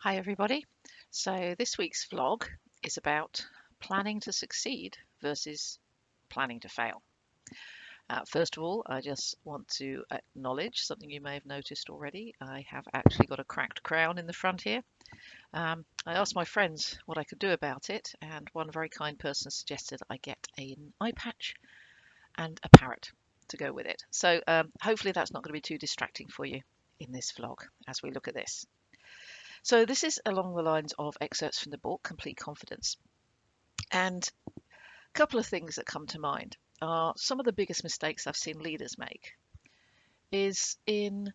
Hi everybody. So this week's vlog is about planning to succeed versus planning to fail. First of all, I just want to acknowledge something you may have noticed already. I have actually got a cracked crown in the front here. I asked my friends what I could do about it, and one very kind person suggested I get an eye patch and a parrot to go with it. So hopefully that's not going to be too distracting for you in this vlog as we look at this. So this is along the lines of excerpts from the book, Complete Confidence. And a couple of things that come to mind are some of the biggest mistakes I've seen leaders make is in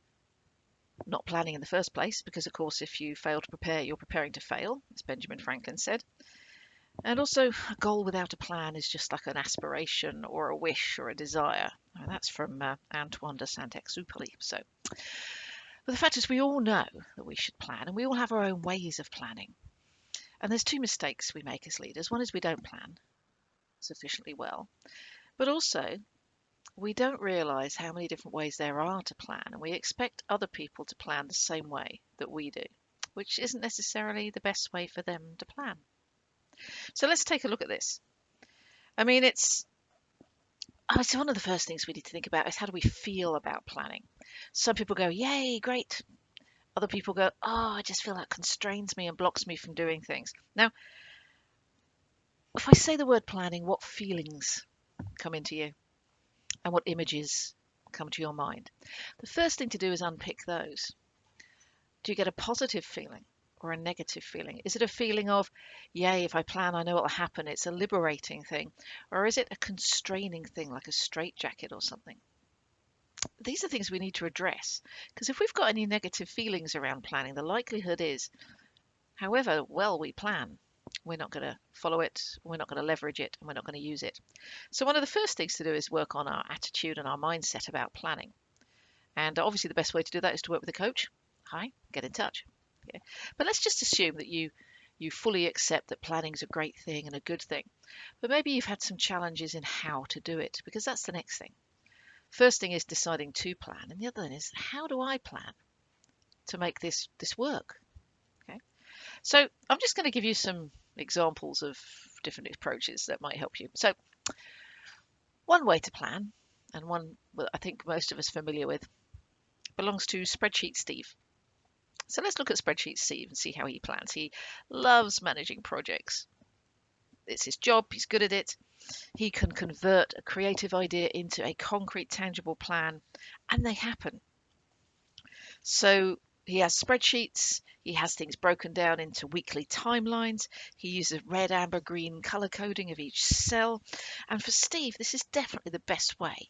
not planning in the first place, because of course, if you fail to prepare, you're preparing to fail, as Benjamin Franklin said. And also, a goal without a plan is just like an aspiration or a wish or a desire. Now, that's from Antoine de Saint-Exupéry. But the fact is, we all know that we should plan, and we all have our own ways of planning. And there's two mistakes we make as leaders. One is we don't plan sufficiently well, but also we don't realize how many different ways there are to plan, and we expect other people to plan the same way that we do, which isn't necessarily the best way for them to plan. So let's take a look at this. I mean, it's one of the first things we need to think about is how do we feel about planning? Some people go, yay, great. Other people go, oh, I just feel that constrains me and blocks me from doing things. Now, if I say the word planning, what feelings come into you and what images come to your mind? The first thing to do is unpick those. Do you get a positive feeling or a negative feeling? Is it a feeling of, yay, if I plan, I know what will happen? It's a liberating thing. Or is it a constraining thing like a straitjacket or something? These are things we need to address, because if we've got any negative feelings around planning, the likelihood is, however well we plan, we're not going to follow it, we're not going to leverage it, and we're not going to use it. So one of the first things to do is work on our attitude and our mindset about planning. And obviously the best way to do that is to work with a coach. Hi, get in touch. Okay. But let's just assume that you fully accept that planning is a great thing and a good thing. But maybe you've had some challenges in how to do it, because that's the next thing. First thing is deciding to plan, and the other thing is, how do I plan to make this work? Okay. So I'm just going to give you some examples of different approaches that might help you. So one way to plan, and one that I think most of us are familiar with, belongs to Spreadsheet Steve. So let's look at Spreadsheet Steve and see how he plans. He loves managing projects. It's his job, he's good at it. He can convert a creative idea into a concrete, tangible plan, and they happen. So he has spreadsheets, he has things broken down into weekly timelines, he uses red, amber, green color coding of each cell. And for Steve, this is definitely the best way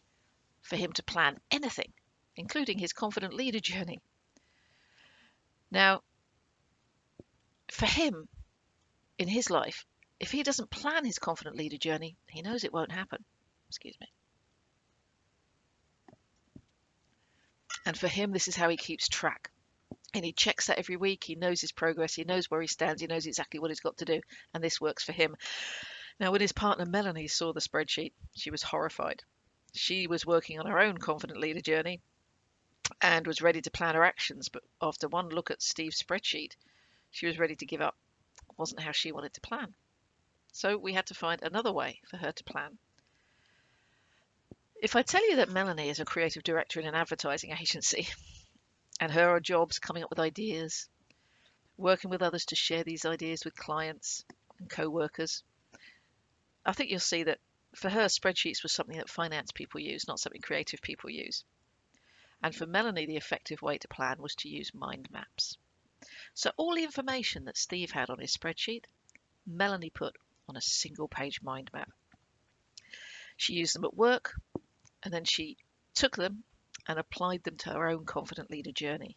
for him to plan anything, including his confident leader journey. Now, for him, in his life, if he doesn't plan his confident leader journey, he knows it won't happen. Excuse me. And for him, this is how he keeps track. And he checks that every week. He knows his progress. He knows where he stands. He knows exactly what he's got to do. And this works for him. Now, when his partner Melanie saw the spreadsheet, she was horrified. She was working on her own confident leader journey and was ready to plan her actions. But after one look at Steve's spreadsheet, she was ready to give up. It wasn't how she wanted to plan. So we had to find another way for her to plan. If I tell you that Melanie is a creative director in an advertising agency, and her job's coming up with ideas, working with others to share these ideas with clients and co-workers, I think you'll see that for her, spreadsheets was something that finance people use, not something creative people use. And for Melanie, the effective way to plan was to use mind maps. So all the information that Steve had on his spreadsheet, Melanie put on a single page mind map. She used them at work, and then she took them and applied them to her own confident leader journey,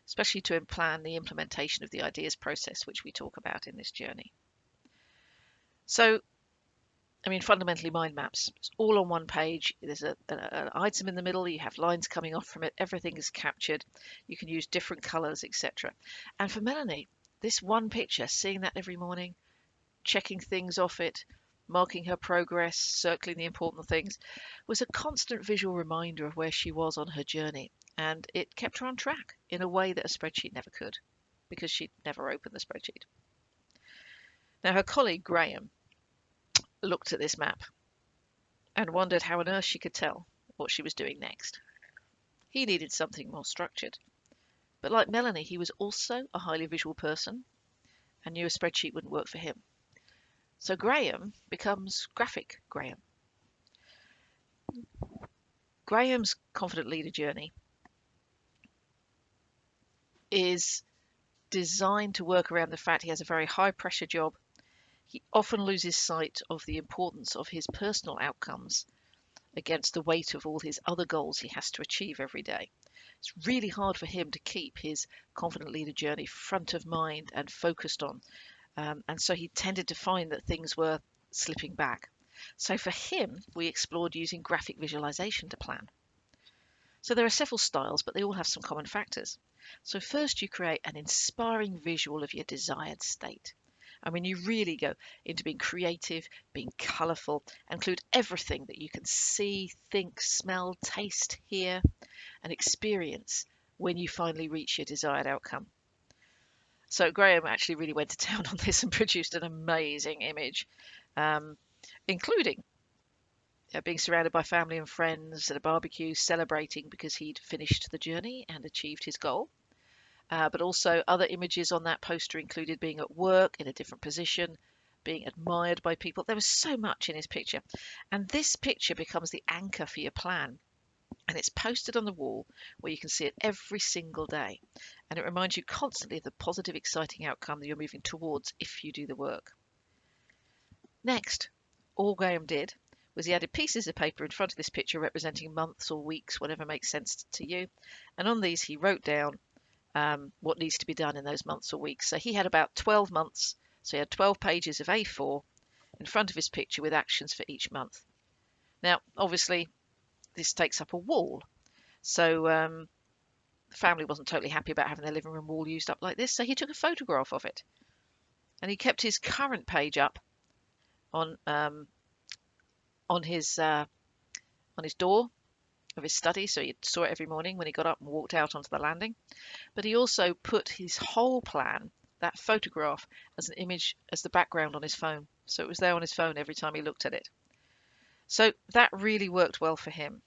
especially to plan the implementation of the ideas process, which we talk about in this journey. So, I mean, fundamentally, mind maps, it's all on one page. There's an item in the middle. You have lines coming off from it. Everything is captured. You can use different colors, etc. And for Melanie, this one picture, seeing that every morning, checking things off it, marking her progress, circling the important things, was a constant visual reminder of where she was on her journey. And it kept her on track in a way that a spreadsheet never could. because she'd never opened the spreadsheet. Now, her colleague Graham looked at this map and wondered how on earth she could tell what she was doing next. He needed something more structured. But like Melanie, he was also a highly visual person and knew a spreadsheet wouldn't work for him. So Graham becomes Graphic Graham. Graham's confident leader journey is designed to work around the fact he has a very high pressure job. He often loses sight of the importance of his personal outcomes against the weight of all his other goals he has to achieve every day. It's really hard for him to keep his confident leader journey front of mind and focused on. And so he tended to find that things were slipping back. So for him, we explored using graphic visualization to plan. So there are several styles, but they all have some common factors. So first you create an inspiring visual of your desired state. I mean, you really go into being creative, being colourful, include everything that you can see, think, smell, taste, hear, and experience when you finally reach your desired outcome. So Graham actually really went to town on this and produced an amazing image, including being surrounded by family and friends at a barbecue, celebrating because he'd finished the journey and achieved his goal. But also other images on that poster included being at work in a different position, being admired by people. There was so much in his picture. And this picture becomes the anchor for your plan. And it's posted on the wall where you can see it every single day. And it reminds you constantly of the positive, exciting outcome that you're moving towards if you do the work. Next, all Graham did was he added pieces of paper in front of this picture representing months or weeks, whatever makes sense to you. And on these, he wrote down what needs to be done in those months or weeks. So he had about 12 months. So he had 12 pages of A4 in front of his picture with actions for each month. Now, obviously, this takes up a wall. So the family wasn't totally happy about having their living room wall used up like this. So he took a photograph of it. And he kept his current page up on his door of his study, so he saw it every morning when he got up and walked out onto the landing. But he also put his whole plan, that photograph, as an image, as the background on his phone. So it was there on his phone every time he looked at it. So that really worked well for him.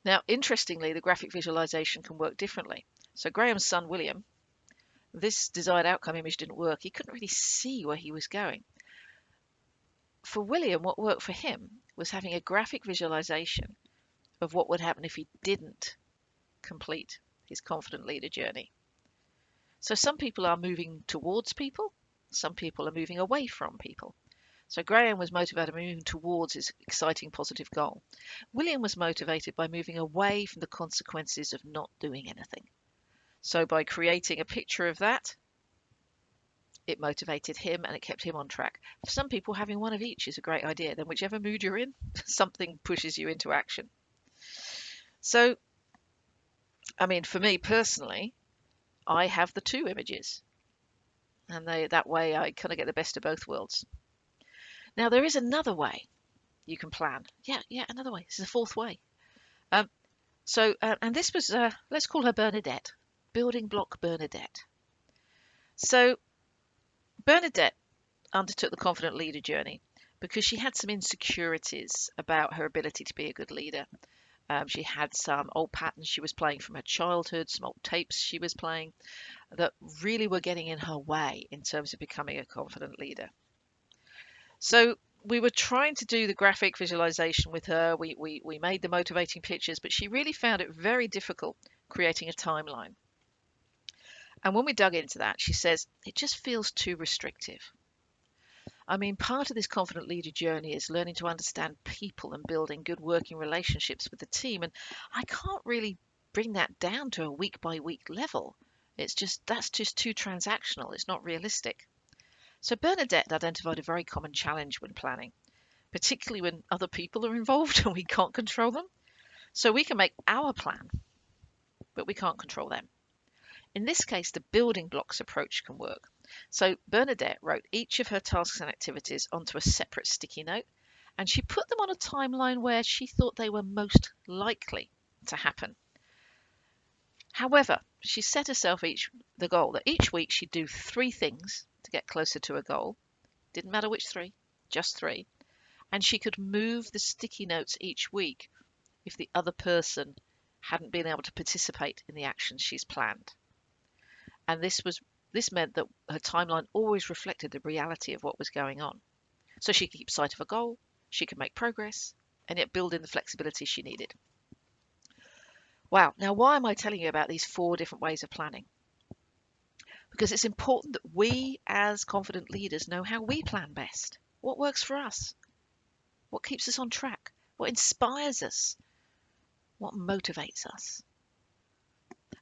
Now, interestingly, the graphic visualization can work differently. So Graham's son, William, this desired outcome image didn't work. He couldn't really see where he was going. For William, what worked for him was having a graphic visualization of what would happen if he didn't complete his confident leader journey. So some people are moving towards people, some people are moving away from people. So Graham was motivated by moving towards his exciting positive goal. William was motivated by moving away from the consequences of not doing anything. So by creating a picture of that, it motivated him and it kept him on track. For some people, having one of each is a great idea. Then whichever mood you're in, something pushes you into action. So, I mean, for me personally, I have the two images. And that way I kind of get the best of both worlds. Now, there is another way you can plan. Yeah, another way. This is a fourth way. And this was, let's call her Bernadette. Building block Bernadette. So Bernadette undertook the confident leader journey because she had some insecurities about her ability to be a good leader. She had some old patterns she was playing from her childhood, some old tapes she was playing that really were getting in her way in terms of becoming a confident leader. So we were trying to do the graphic visualization with her. We made the motivating pictures, but she really found it very difficult creating a timeline. And when we dug into that, she says, it just feels too restrictive. I mean, part of this confident leader journey is learning to understand people and building good working relationships with the team. And I can't really bring that down to a week by week level. That's just too transactional. It's not realistic. So Bernadette identified a very common challenge when planning, particularly when other people are involved and we can't control them. So we can make our plan, but we can't control them. In this case, the building blocks approach can work. So Bernadette wrote each of her tasks and activities onto a separate sticky note, and she put them on a timeline where she thought they were most likely to happen. However, she set herself the goal that each week she'd do 3 things to get closer to a goal. Didn't matter which 3, just 3. And she could move the sticky notes each week if the other person hadn't been able to participate in the actions she's planned. And this meant that her timeline always reflected the reality of what was going on. So she could keep sight of a goal, she could make progress, and yet build in the flexibility she needed. Wow, now why am I telling you about these 4 different ways of planning? Because it's important that we as confident leaders know how we plan best. What works for us? What keeps us on track? What inspires us? What motivates us?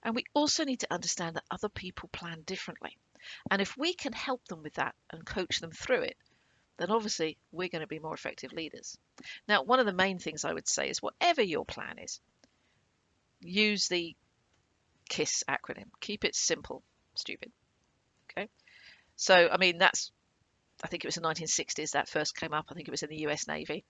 And we also need to understand that other people plan differently. And if we can help them with that and coach them through it, then obviously we're going to be more effective leaders. Now, one of the main things I would say is whatever your plan is, use the KISS acronym. Keep it simple, stupid. Okay. So, I mean, I think it was the 1960s that first came up. I think it was in the US Navy.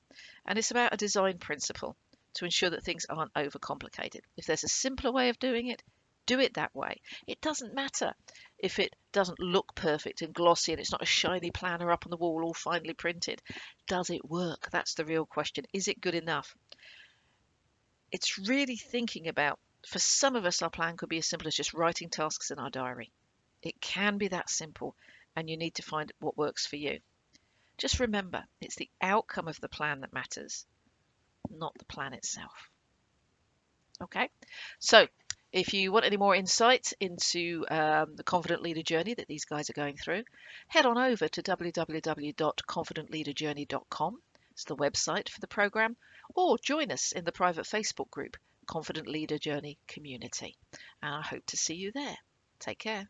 And it's about a design principle to ensure that things aren't overcomplicated. If there's a simpler way of doing it, do it that way. It doesn't matter if it doesn't look perfect and glossy and it's not a shiny planner up on the wall all finely printed. Does it work? That's the real question. Is it good enough? It's really thinking about, for some of us, our plan could be as simple as just writing tasks in our diary. It can be that simple, and you need to find what works for you. Just remember, it's the outcome of the plan that matters, not the plan itself. Okay, so if you want any more insight into the Confident Leader journey that these guys are going through, head on over to www.confidentleaderjourney.com. It's the website for the program, or join us in the private Facebook group, Confident Leader Journey Community. And I hope to see you there. Take care.